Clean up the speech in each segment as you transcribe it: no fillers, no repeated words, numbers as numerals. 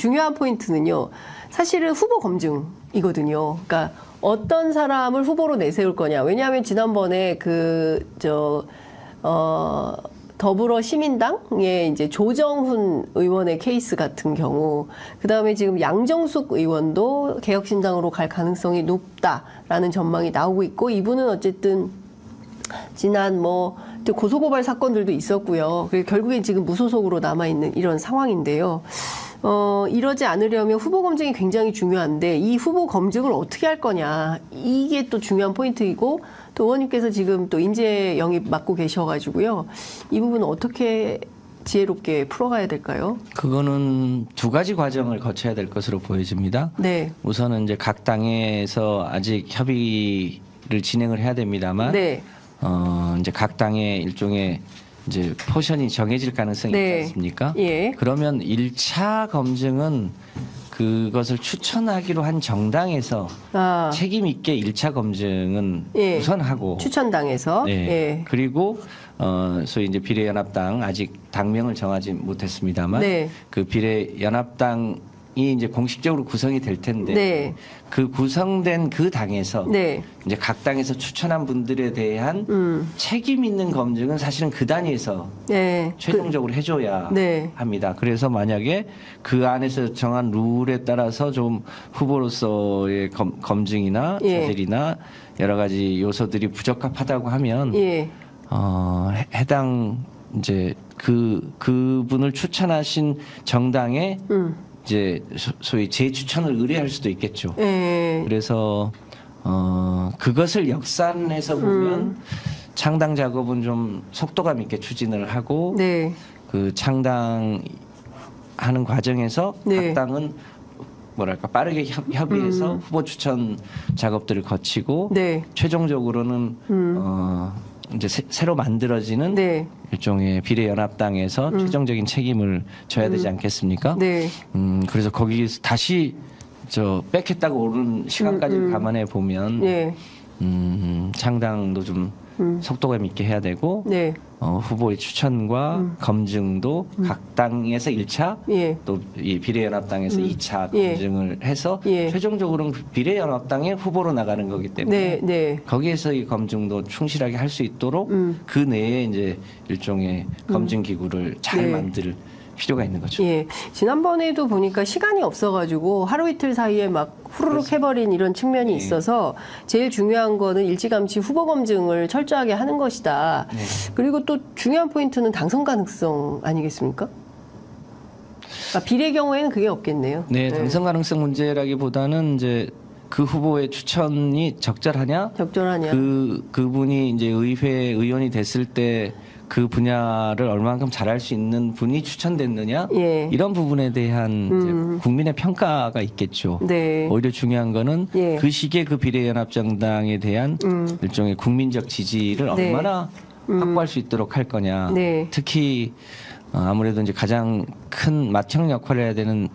중요한 포인트는요. 사실은 후보 검증이거든요. 그러니까 어떤 사람을 후보로 내세울 거냐. 왜냐하면 지난번에 더불어시민당의 이제 조정훈 의원의 케이스 같은 경우, 그 다음에 지금 양정숙 의원도 개혁신당으로 갈 가능성이 높다라는 전망이 나오고 있고, 이분은 어쨌든 지난 고소고발 사건들도 있었고요. 결국엔 지금 무소속으로 남아있는 이런 상황인데요. 이러지 않으려면 후보 검증이 굉장히 중요한데, 이 후보 검증을 어떻게 할 거냐. 이게 또 중요한 포인트이고, 또 의원님께서 지금 또 인재 영입 맡고 계셔가지고요. 이 부분은 어떻게 지혜롭게 풀어가야 될까요? 그거는 두 가지 과정을 거쳐야 될 것으로 보여집니다. 네. 우선은 이제 각 당에서 아직 협의를 진행을 해야 됩니다만, 네. 이제 각 당의 일종의 이제 포션이 정해질 가능성이 네. 있지 않습니까? 예. 그러면 1차 검증은 그것을 추천하기로 한 정당에서 책임 있게 1차 검증은 예. 우선 하고, 추천당에서. 네. 예. 그리고 소위 이제 비례연합당 아직 당명을 정하지 못했습니다만, 네. 그 비례연합당이 이제 공식적으로 구성이 될 텐데, 네. 그 구성된 그 당에서 네. 이제 각 당에서 추천한 분들에 대한 책임 있는 검증은 사실은 그 단위에서 네. 최종적으로 해줘야 네. 합니다. 그래서 만약에 그 안에서 정한 룰에 따라서 좀 후보로서의 검증이나 예. 자질이나 여러 가지 요소들이 부적합하다고 하면 예. 해당 이제 그분을 추천하신 정당에 이제 소위 재추천을 의뢰할 수도 있겠죠. 예. 그래서 그것을 역산해서 보면 창당 작업은 좀 속도감 있게 추진을 하고, 네. 그 창당하는 과정에서 네. 각 당은 뭐랄까 빠르게 협의해서 후보 추천 작업들을 거치고, 네. 최종적으로는 이제 새로 만들어지는 네. 일종의 비례연합당에서 최종적인 책임을 져야 되지 않겠습니까? 네. 그래서 거기서 다시 뺏겠다고 오른 시간까지 감안해 보면, 네. 창당도 좀 속도감 있게 해야 되고, 네. 후보의 추천과 검증도 각 당에서 1차, 예. 또 이 비례연합당에서 2차 예. 검증을 해서 예. 최종적으로는 비례연합당의 후보로 나가는 거기 네. 때문에, 네. 거기에서 이 검증도 충실하게 할 수 있도록 그 내에 이제 일종의 검증 기구를 잘 네. 만들 필요가 있는 거죠. 예. 지난번에도 보니까 시간이 없어가지고 하루 이틀 사이에 막 후루룩 해버린 이런 측면이 있어서 제일 중요한 거는 일찌감치 후보 검증을 철저하게 하는 것이다. 네. 그리고 또 중요한 포인트는 당선 가능성 아니겠습니까? 비례 경우에는 그게 없겠네요. 네, 당선 가능성 문제라기보다는 이제 그 후보의 추천이 적절하냐, 그분이 이제 의원이 됐을 때 그 분야를 얼마만큼 잘할 수 있는 분이 추천됐느냐, 예. 이런 부분에 대한 이제 국민의 평가가 있겠죠. 네. 오히려 중요한 거는 예. 그 시기에 그 비례연합정당에 대한 일종의 국민적 지지를 네. 얼마나 확보할 수 있도록 할 거냐. 네. 특히 아무래도 이제 가장 큰 맏형 역할을 해야 되는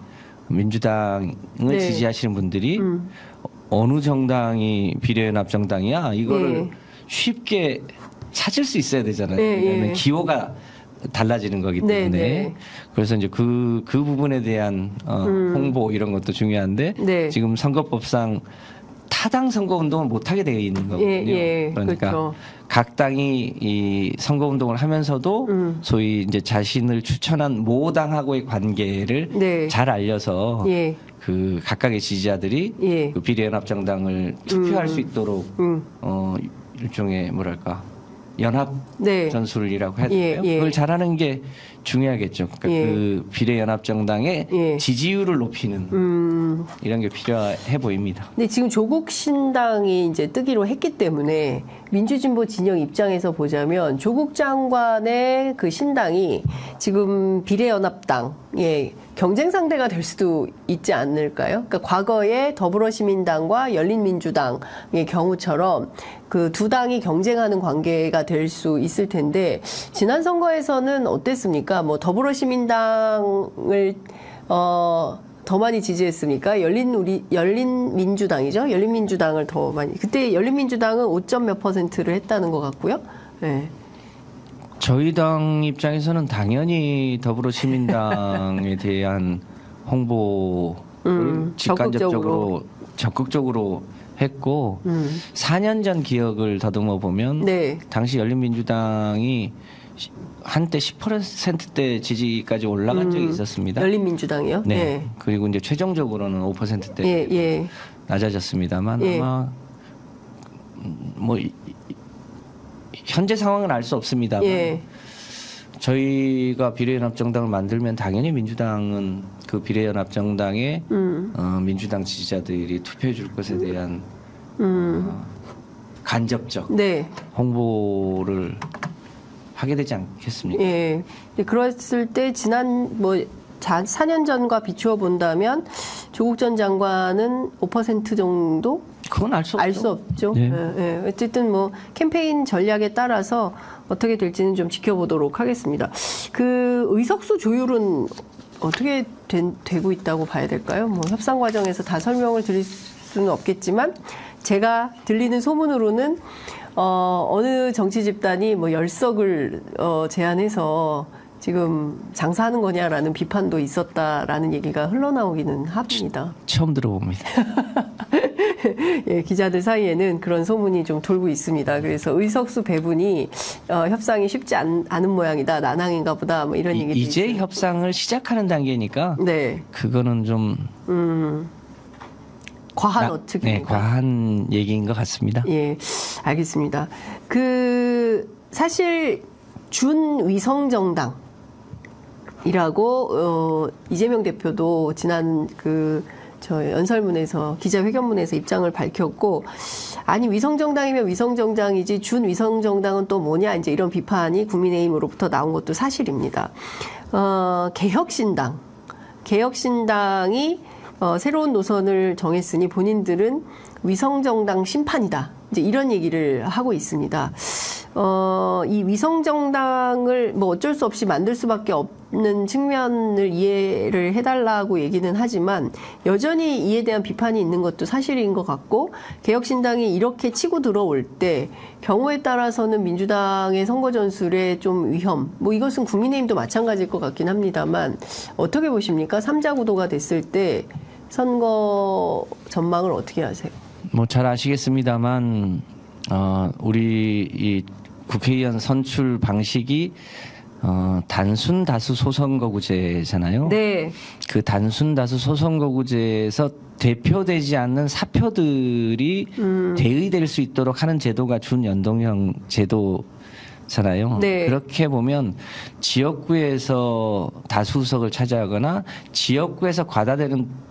민주당을 네. 지지하시는 분들이 어느 정당이 비례연합정당이야, 이거를 네. 쉽게 찾을 수 있어야 되잖아요. 네, 왜냐하면 예. 기호가 달라지는 거기 때문에. 네, 네. 그래서 이제 그 부분에 대한 홍보 이런 것도 중요한데, 네. 지금 선거법상 타당 선거운동을 못하게 되어 있는 거거든요. 예, 그러니까 그렇죠. 각 당이 이 선거운동을 하면서도 소위 이제 자신을 추천한 모당하고의 관계를 네. 잘 알려서 예. 그 각각의 지지자들이 예. 그 비례연합정당을 투표할 수 있도록 일종의 뭐랄까 연합 네. 전술이라고 해야 예, 될까요? 예. 그걸 잘하는 게 중요하겠죠. 그러니까 예. 그 비례연합정당의 예. 지지율을 높이는 이런 게 필요해 보입니다. 근데 지금 조국 신당이 이제 뜨기로 했기 때문에 민주진보 진영 입장에서 보자면 조국 장관의 그 신당이 지금 비례연합당의 경쟁 상대가 될 수도 있지 않을까요? 그러니까 과거에 더불어시민당과 열린민주당의 경우처럼 그 두 당이 경쟁하는 관계가 될 수 있을 텐데, 지난 선거에서는 어땠습니까? 뭐 더불어시민당을 더 많이 지지했습니까? 열린민주당이죠. 열린민주당을 더 많이. 그때 열린민주당은 5점 몇 %를 했다는 것 같고요. 네. 저희 당 입장에서는 당연히 더불어시민당에 대한 홍보를 적극적으로 했고 4년 전 기억을 더듬어 보면 네. 당시 열린민주당이 한때 10%대 지지까지 올라간 적이 있었습니다. 열린민주당이요? 네. 네. 그리고 이제 최종적으로는 5%대 낮아졌습니다만 아마 뭐 현재 상황은 알 수 없습니다만 저희가 비례연합정당을 만들면 당연히 민주당은 그 비례연합정당에 민주당 지지자들이 투표해 줄 것에 대한 간접적 홍보를 하게 되지 않겠습니까? 예. 그랬을 때 지난 4년 전과 비추어 본다면 조국 전 장관은 5% 정도? 그건 알 수 없죠. 네. 예. 어쨌든 캠페인 전략에 따라서 어떻게 될지는 좀 지켜보도록 하겠습니다. 그 의석수 조율은 어떻게 되고 있다고 봐야 될까요? 협상 과정에서 다 설명을 드릴 수는 없겠지만 제가 들리는 소문으로는 어느 정치 집단이 10석을 제안해서 지금 장사하는 거냐라는 비판도 있었다라는 얘기가 흘러나오기는 합니다. 처음 들어봅니다. 예, 기자들 사이에는 그런 소문이 좀 돌고 있습니다. 그래서 의석수 배분이 협상이 쉽지 않은 모양이다, 난항인가 보다, 이런 얘기도 이제 있어요. 협상을 시작하는 단계니까 그거는 좀 과한 어측입니다. 네, 과한 얘기인 것 같습니다. 예, 알겠습니다. 사실 준위성정당 이라고 이재명 대표도 지난 저 연설문에서 기자회견문에서 입장을 밝혔고, 아니 위성정당이면 위성정당이지 준위성정당은 또 뭐냐, 이제 이런 비판이 국민의힘으로부터 나온 것도 사실입니다. 개혁신당이 새로운 노선을 정했으니 본인들은 위성정당 심판이다, 이제 이런 얘기를 하고 있습니다. 이 위성정당을 어쩔 수 없이 만들 수밖에 없는 측면을 이해를 해달라고 얘기는 하지만 여전히 이에 대한 비판이 있는 것도 사실인 것 같고, 개혁신당이 이렇게 치고 들어올 때 경우에 따라서는 민주당의 선거 전술에 좀 위험, 이것은 국민의힘도 마찬가지일 것 같긴 합니다만 어떻게 보십니까? 3자 구도가 됐을 때 선거 전망을 어떻게 하세요? 잘 아시겠습니다만 우리 이 국회의원 선출 방식이 단순 다수 소선거구제잖아요. 네. 그 단순 다수 소선거구제에서 대표되지 않는 사표들이 대의될 수 있도록 하는 제도가 준연동형 제도잖아요. 네. 그렇게 보면 지역구에서 다수석을 차지하거나 지역구에서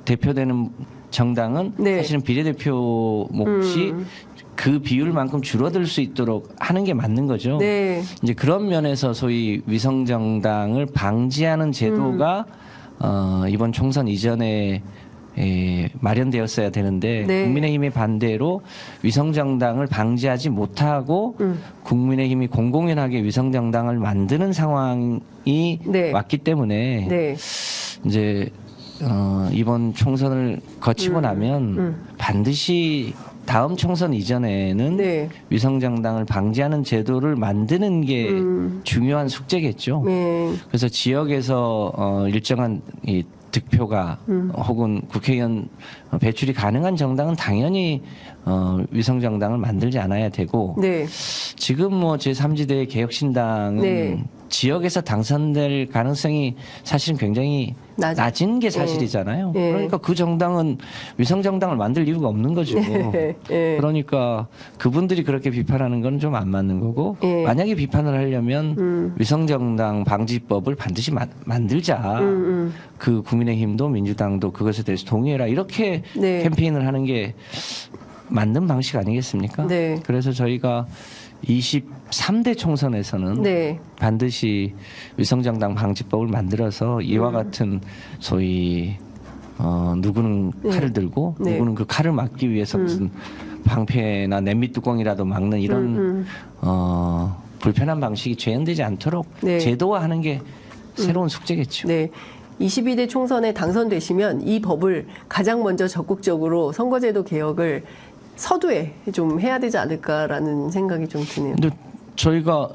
대표되는 정당은 사실은 비례대표 몫이 그 비율만큼 줄어들 수 있도록 하는 게 맞는 거죠. 네. 이제 그런 면에서 소위 위성정당을 방지하는 제도가 이번 총선 이전에 마련되었어야 되는데 국민의힘의 반대로 위성정당을 방지하지 못하고 국민의힘이 공공연하게 위성정당을 만드는 상황이 왔기 때문에 이제 이번 총선을 거치고 나면 반드시 다음 총선 이전에는 위성정당을 방지하는 제도를 만드는 게 중요한 숙제겠죠. 그래서 지역에서 일정한 이 득표가 혹은 국회의원 배출이 가능한 정당은 당연히 위성정당을 만들지 않아야 되고 지금 제3지대 개혁신당은 지역에서 당선될 가능성이 사실은 굉장히 낮은 게 사실이잖아요. 그러니까 그 정당은 위성정당을 만들 이유가 없는 거죠. 그러니까 그분들이 그렇게 비판하는 건 좀 안 맞는 거고 만약에 비판을 하려면 위성정당 방지법을 반드시 만들자. 그 국민의힘도 민주당도 그것에 대해서 동의해라. 이렇게 캠페인을 하는 게 맞는 방식 아니겠습니까? 그래서 저희가 23대 총선에서는 반드시 위성정당 방지법을 만들어서 이와 같은 소위 누구는 칼을 들고 누구는 그 칼을 막기 위해서 무슨 방패나 냄비 뚜껑이라도 막는 이런 불편한 방식이 재현되지 않도록 제도화하는 게 새로운 숙제겠죠. 22대 총선에 당선되시면 이 법을 가장 먼저 적극적으로 선거제도 개혁을 서두에 좀 해야 되지 않을까라는 생각이 좀 드네요. 근데 저희가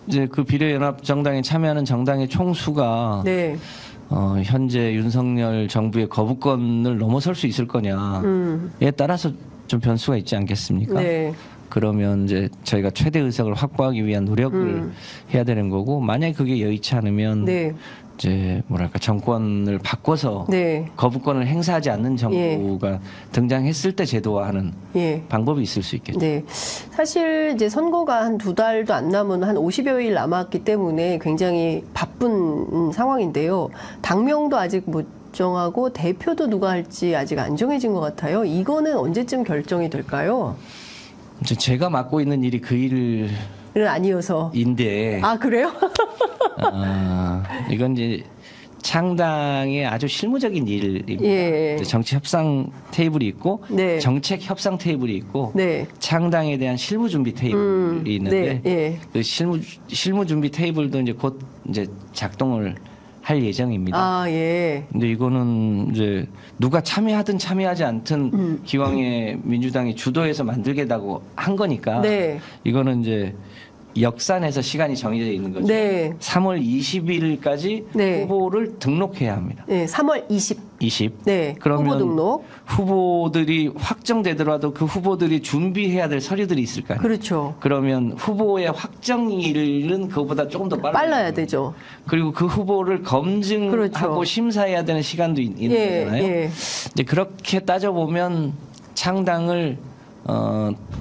이제 그 비례연합정당에 참여하는 정당의 총수가 현재 윤석열 정부의 거부권을 넘어설 수 있을 거냐에 따라서 좀 변수가 있지 않겠습니까? 네. 그러면 이제 저희가 최대 의석을 확보하기 위한 노력을 해야 되는 거고, 만약에 그게 여의치 않으면 네. 이제 뭐랄까 정권을 바꿔서 네. 거부권을 행사하지 않는 정부가 등장했을 때 제도화하는 방법이 있을 수 있겠죠. 네. 사실 이제 선거가 한 2달도 안 남은 한 50여일 남았기 때문에 굉장히 바쁜 상황인데요. 당명도 아직 못 정하고 대표도 누가 할지 아직 안 정해진 것 같아요. 이거는 언제쯤 결정이 될까요? 이제 제가 맡고 있는 일이 그 일을 아니어서. 인데. 아, 그래요? 이건 이제 창당의 아주 실무적인 일입니다. 예. 정치 협상 테이블이 있고, 네. 정책 협상 테이블이 있고, 네. 창당에 대한 실무 준비 테이블이 있는데, 네. 예. 그 실무 준비 테이블도 이제 곧 이제 작동을 할 예정입니다. 아, 예. 근데 이거는 이제 누가 참여하든 참여하지 않든 기왕에 민주당이 주도해서 만들겠다고 한 거니까, 네. 이거는 이제 역산해서 시간이 정해져 있는 거죠. 네. 3월 20일까지 네. 후보를 등록해야 합니다. 네, 3월 20. 20. 네. 그러면 후보 등록. 후보들이 확정되더라도 그 후보들이 준비해야 될 서류들이 있을 거 아니에요. 그렇죠. 그러면 후보의 확정일은 그거보다 조금 더 빨라야 되죠. 그리고 그 후보를 검증하고 그렇죠. 심사해야 되는 시간도 있는 거잖아요. 예. 이제 그렇게 따져보면 창당을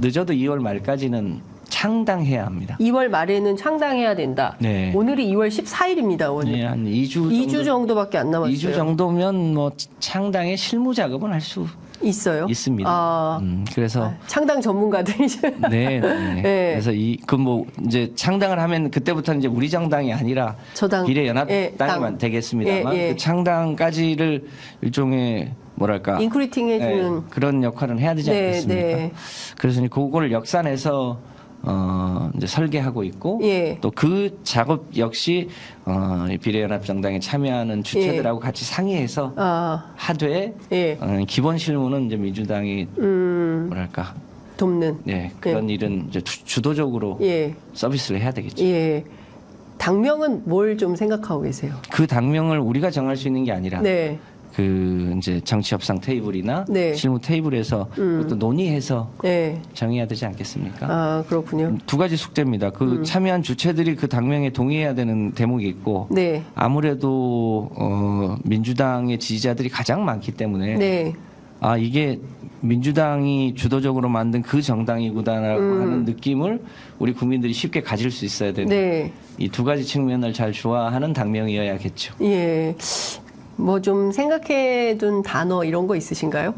늦어도 2월 말까지는 창당해야 합니다. 2월 말에는 창당해야 된다. 네. 오늘이 2월 14일입니다. 오늘. 네, 한 2주 정도밖에 안 남았어요. 2주 정도면 뭐 창당의 실무 작업은 할 수 있어요? 있습니다. 아, 그래서 창당 전문가들이죠. 네. 네. 그래서 뭐 이제 창당을 하면 그때부터 이제 우리 정당이 아니라 저당, 비례연합당이 되겠습니다만 그 창당까지를 일종의 뭐랄까 인크리팅 해주는 그런 역할은 해야 되지 않겠습니까? 네. 그래서 이제 그거를 역산해서 이제 설계하고 있고 또 그 작업 역시 비례연합정당에 참여하는 주체들하고 같이 상의해서 하되 기본 실무는 이제 민주당이 뭐랄까 돕는 그런 일은 이제 주도적으로 서비스를 해야 되겠죠. 당명은 뭘 좀 생각하고 계세요? 그 당명을 우리가 정할 수 있는 게 아니라 그 이제 정치 협상 테이블이나 실무 테이블에서 또 논의해서 정해야 되지 않겠습니까? 아, 그렇군요. 두 가지 숙제입니다. 그 참여한 주체들이 그 당명에 동의해야 되는 대목이 있고 아무래도 민주당의 지지자들이 가장 많기 때문에 아, 이게 민주당이 주도적으로 만든 그 정당이구나라고 하는 느낌을 우리 국민들이 쉽게 가질 수 있어야 되는 이 두 가지 측면을 잘 조화하는 당명이어야겠죠. 예. 뭐 좀 생각해둔 단어 이런 거 있으신가요?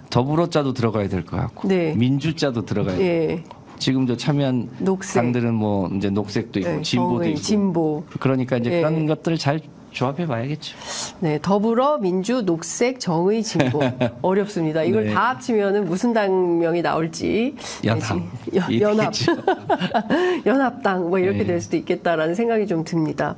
더불어자도 들어가야 될 것 같고 민주자도 들어가야 될 것 같고 지금 저 참여한 당들은 뭐 이제 녹색도 있고 진보도 있고 진보. 그러니까 이제 그런 것들을 잘 조합해 봐야겠죠. 네, 더불어, 민주, 녹색, 정의, 진보. 어렵습니다. 이걸 다 합치면은 무슨 당명이 나올지. 연합. 연합당 뭐 이렇게 될 수도 있겠다라는 생각이 좀 듭니다.